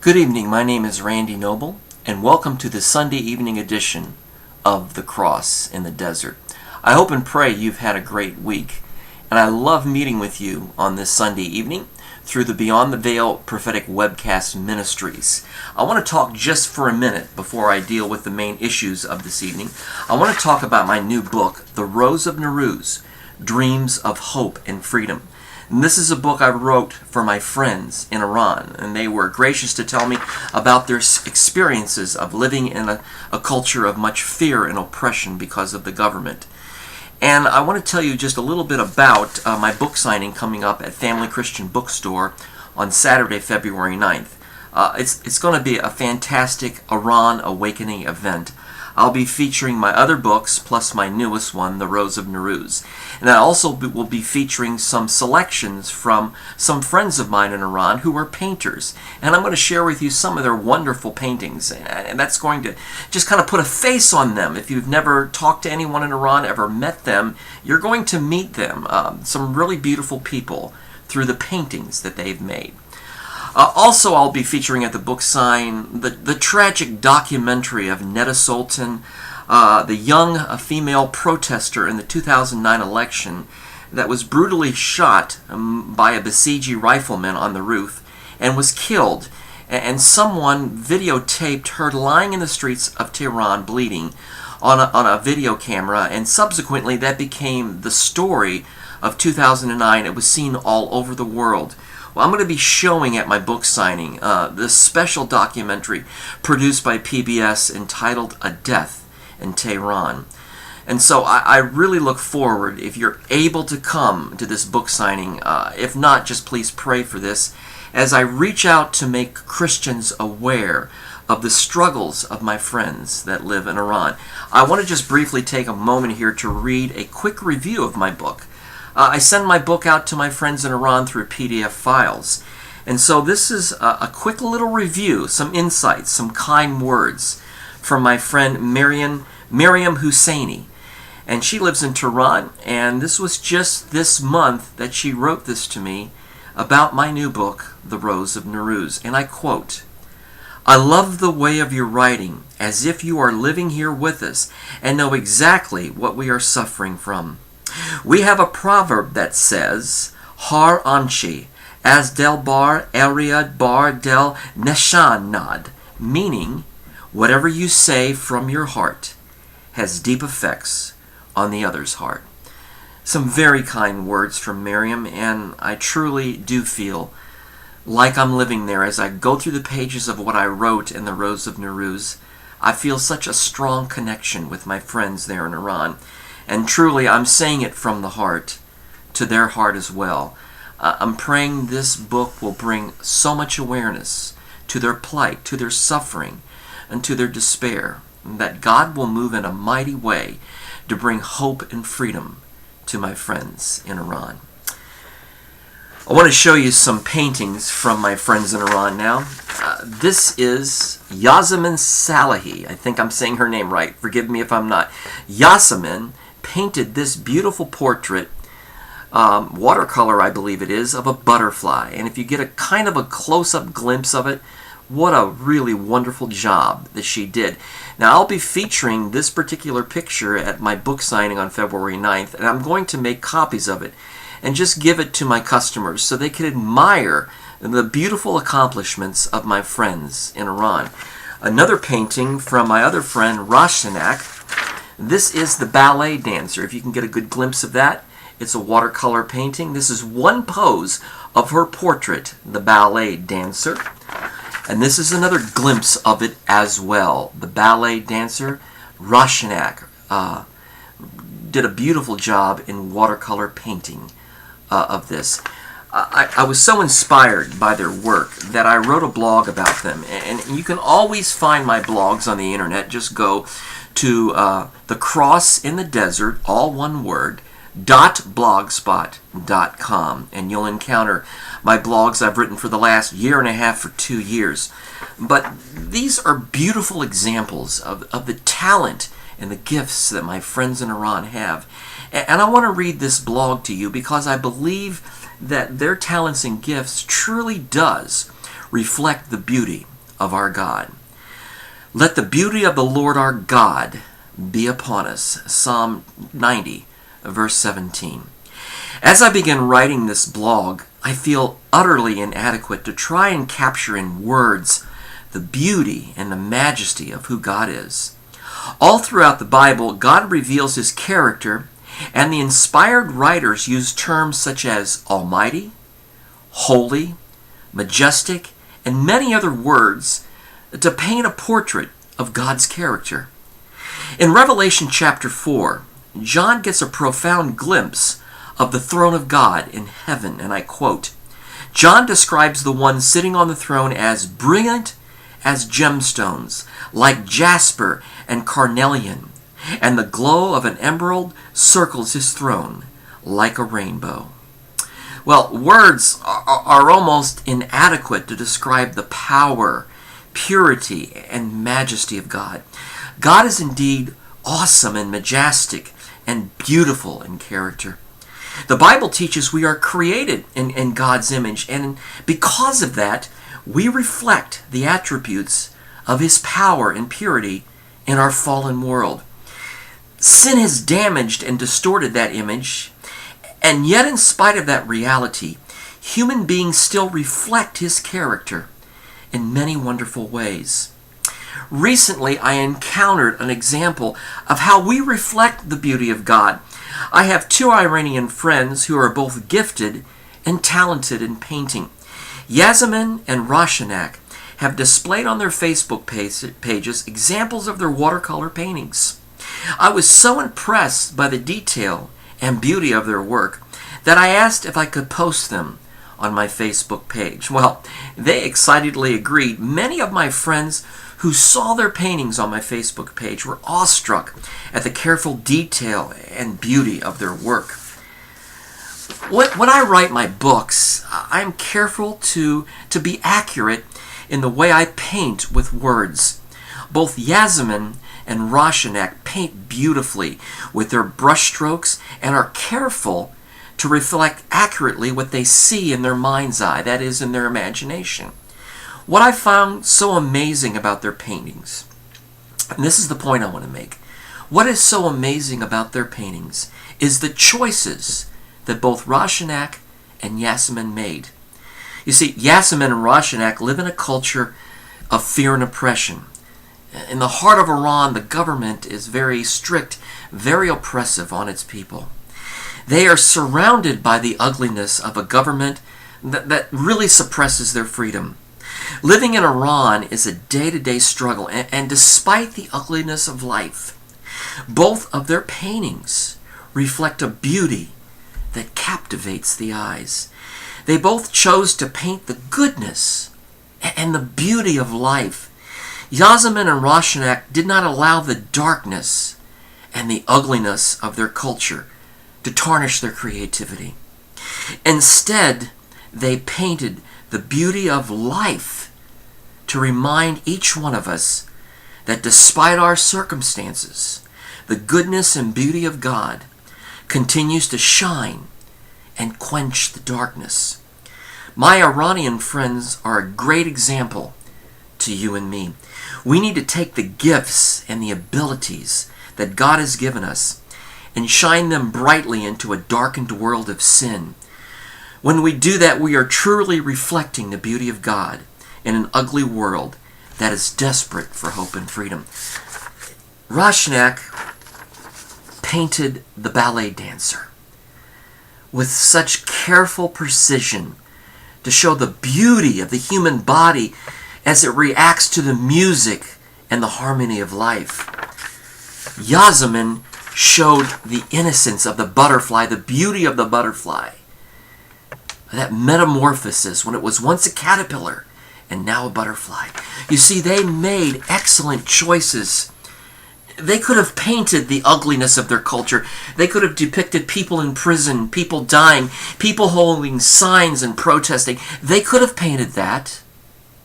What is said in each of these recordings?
Good evening, my name is Randy Noble, and welcome to the Sunday evening edition of The Cross in the Desert. I hope and pray you've had a great week, and I love meeting with you on this Sunday evening through the Beyond the Veil Prophetic Webcast Ministries. I want to talk just for a minute before I deal with the main issues of this evening. I want to talk about my new book, The Rose of Nuruz, Dreams of Hope and Freedom. And this is a book I wrote for my friends in Iran, and they were gracious to tell me about their experiences of living in a culture of much fear and oppression because of the government. And I want to tell you just a little bit about my book signing coming up at Family Christian Bookstore on Saturday, February 9th. It's going to be a fantastic Iran Awakening event. I'll be featuring my other books, plus my newest one, The Rose of Nuruz. And I also will be featuring some selections from some friends of mine in Iran who are painters. And I'm going to share with you some of their wonderful paintings. And that's going to just kind of put a face on them. If you've never talked to anyone in Iran, ever met them, you're going to meet them. Some really beautiful people through the paintings that they've made. Also, I'll be featuring at the book sign the tragic documentary of Neda Sultan, the young female protester in the 2009 election that was brutally shot by a Basiji rifleman on the roof and was killed. And someone videotaped her lying in the streets of Tehran bleeding on a video camera, and subsequently that became the story of 2009. It was seen all over the world. Well, I'm going to be showing at my book signing this special documentary produced by PBS entitled A Death in Tehran. And so I really look forward, if you're able to come to this book signing, if not, just please pray for this, as I reach out to make Christians aware of the struggles of my friends that live in Iran. I want to just briefly take a moment here to read a quick review of my book. I send my book out to my friends in Iran through PDF files. And so this is a quick little review, some insights, some kind words from my friend Miriam Husseini. And she lives in Tehran, and this was just this month that she wrote this to me about my new book, The Rose of Nuruz. And I quote, "I love the way of your writing, as if you are living here with us and know exactly what we are suffering from. We have a proverb that says, Har Anchi, as del bar Ariad bar del Neshanad, meaning, whatever you say from your heart has deep effects on the other's heart." Some very kind words from Miriam, and I truly do feel like I'm living there. As I go through the pages of what I wrote in The Rose of Nuruz, I feel such a strong connection with my friends there in Iran. And truly, I'm saying it from the heart to their heart as well. I'm praying this book will bring so much awareness to their plight, to their suffering, and to their despair, and that God will move in a mighty way to bring hope and freedom to my friends in Iran. I want to show you some paintings from my friends in Iran now. This is Yasemin Salahi. I think I'm saying her name right. Forgive me if I'm not. Yasemin painted this beautiful portrait, watercolor I believe it is, of a butterfly. And if you get a kind of a close-up glimpse of it, what a really wonderful job that she did. Now, I'll be featuring this particular picture at my book signing on February 9th, and I'm going to make copies of it and just give it to my customers so they can admire the beautiful accomplishments of my friends in Iran. Another painting from my other friend, Rashanak. This is the ballet dancer. If you can get a good glimpse of that, it's a watercolor painting. This is one pose of her portrait, the ballet dancer. And this is another glimpse of it as well. The ballet dancer, Rashanak, did a beautiful job in watercolor painting of this. I was so inspired by their work that I wrote a blog about them. And you can always find my blogs on the internet. Just go to The Cross in the Desert, all one word, .blogspot.com, and you'll encounter my blogs I've written for the last year and a half for 2 years. But these are beautiful examples of the talent and the gifts that my friends in Iran have. And I want to read this blog to you because I believe that their talents and gifts truly does reflect the beauty of our God. Let the beauty of the Lord our God be upon us. Psalm 90, verse 17. As I begin writing this blog, I feel utterly inadequate to try and capture in words the beauty and the majesty of who God is. All throughout the Bible, God reveals his character, and the inspired writers use terms such as almighty, holy, majestic, and many other words to paint a portrait of God's character. In Revelation chapter 4, John gets a profound glimpse of the throne of God in heaven, and I quote, John describes the one sitting on the throne as brilliant as gemstones, like jasper and carnelian, and the glow of an emerald circles his throne like a rainbow. Well, words are almost inadequate to describe the power, purity, and majesty of God. God is indeed awesome and majestic and beautiful in character. The Bible teaches we are created in God's image, and because of that, we reflect the attributes of his power and purity in our fallen world. Sin has damaged and distorted that image, and yet in spite of that reality, human beings still reflect his character in many wonderful ways. Recently, I encountered an example of how we reflect the beauty of God. I have two Iranian friends who are both gifted and talented in painting. Yasemin and Roshanak have displayed on their Facebook pages examples of their watercolor paintings. I was so impressed by the detail and beauty of their work that I asked if I could post them on my Facebook page. Well, they excitedly agreed. Many of my friends who saw their paintings on my Facebook page were awestruck at the careful detail and beauty of their work. When I write my books, I'm careful to be accurate in the way I paint with words. Both Yasemin and Roshanak paint beautifully with their brushstrokes and are careful to reflect accurately what they see in their mind's eye, that is, in their imagination. What I found so amazing about their paintings, and this is the point I want to make, what is so amazing about their paintings is the choices that both Roshanak and Yasemin made. You see, Yasemin and Roshanak live in a culture of fear and oppression. In the heart of Iran, the government is very strict, very oppressive on its people. They are surrounded by the ugliness of a government that really suppresses their freedom. Living in Iran is a day-to-day struggle, and despite the ugliness of life, both of their paintings reflect a beauty that captivates the eyes. They both chose to paint the goodness and the beauty of life. Yasemin and Roshanak did not allow the darkness and the ugliness of their culture to tarnish their creativity. Instead, they painted the beauty of life to remind each one of us that despite our circumstances, the goodness and beauty of God continues to shine and quench the darkness. My Iranian friends are a great example to you and me. We need to take the gifts and the abilities that God has given us and shine them brightly into a darkened world of sin. When we do that, we are truly reflecting the beauty of God in an ugly world that is desperate for hope and freedom. Roshanak painted the ballet dancer with such careful precision to show the beauty of the human body as it reacts to the music and the harmony of life. Yasemin showed the innocence of the butterfly, the beauty of the butterfly, that metamorphosis when it was once a caterpillar and now a butterfly. You see, they made excellent choices. They could have painted the ugliness of their culture. They could have depicted people in prison, people dying, people holding signs and protesting. They could have painted that.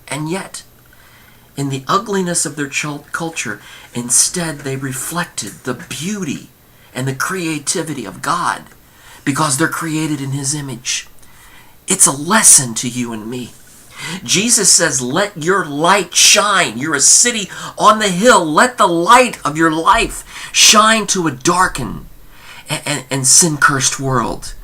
And yet, in the ugliness of their culture, instead they reflected the beauty and the creativity of God because they're created in His image. It's a lesson to you and me. Jesus says, let your light shine. You're a city on the hill. Let the light of your life shine to a darkened and sin-cursed world.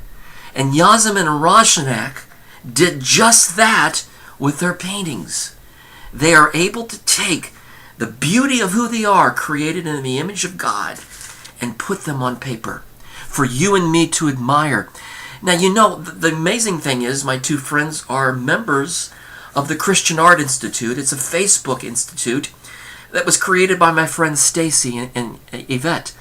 And Yazim and Roshanak did just that with their paintings. They are able to take the beauty of who they are, created in the image of God, and put them on paper for you and me to admire. Now, you know, the amazing thing is my two friends are members of the Christian Art Institute. It's a Facebook institute that was created by my friends Stacy and Yvette.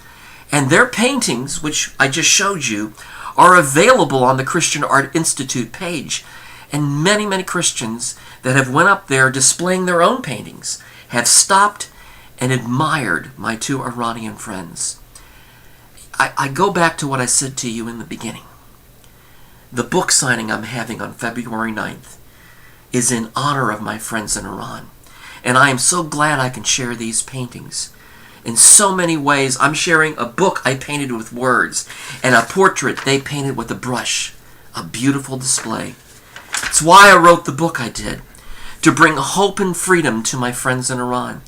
And their paintings, which I just showed you, are available on the Christian Art Institute page. And many, many Christians that have went up there displaying their own paintings have stopped and admired my two Iranian friends. I go back to what I said to you in the beginning. The book signing I'm having on February 9th is in honor of my friends in Iran. And I am so glad I can share these paintings. In so many ways, I'm sharing a book I painted with words and a portrait they painted with a brush. A beautiful display. It's why I wrote the book I did, to bring hope and freedom to my friends in Iran.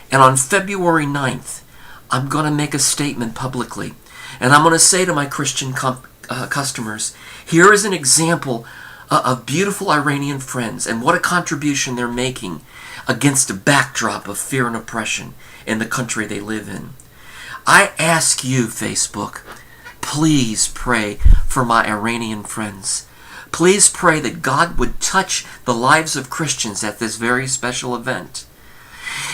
And on February 9th, I'm going to make a statement publicly. And I'm going to say to my Christian customers, here is an example of beautiful Iranian friends and what a contribution they're making against a backdrop of fear and oppression in the country they live in. I ask you, Facebook, please pray for my Iranian friends. Please pray that God would touch the lives of Christians at this very special event.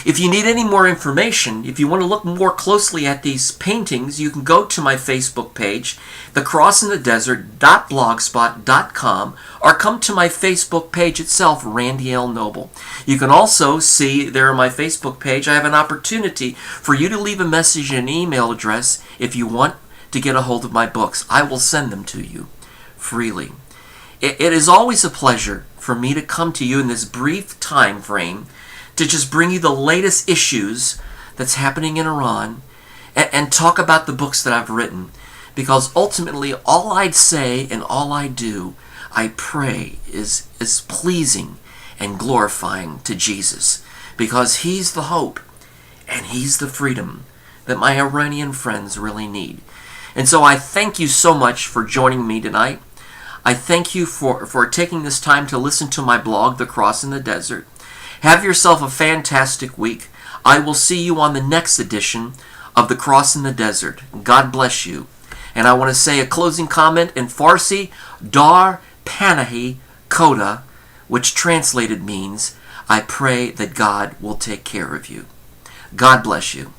If you need any more information, if you want to look more closely at these paintings, you can go to my Facebook page, thecrossinthedesert.blogspot.com, or come to my Facebook page itself, Randy L. Noble. You can also see there on my Facebook page, I have an opportunity for you to leave a message and an email address if you want to get a hold of my books. I will send them to you freely. It is always a pleasure for me to come to you in this brief time frame to just bring you the latest issues that's happening in Iran and talk about the books that I've written. Because ultimately, all I'd say and all I do, I pray, is pleasing and glorifying to Jesus. Because He's the hope and He's the freedom that my Iranian friends really need. And so I thank you so much for joining me tonight. I thank you for taking this time to listen to my blog, The Cross in the Desert. Have yourself a fantastic week. I will see you on the next edition of The Cross in the Desert. God bless you. And I want to say a closing comment in Farsi, Dar Panahi Koda, which translated means, I pray that God will take care of you. God bless you.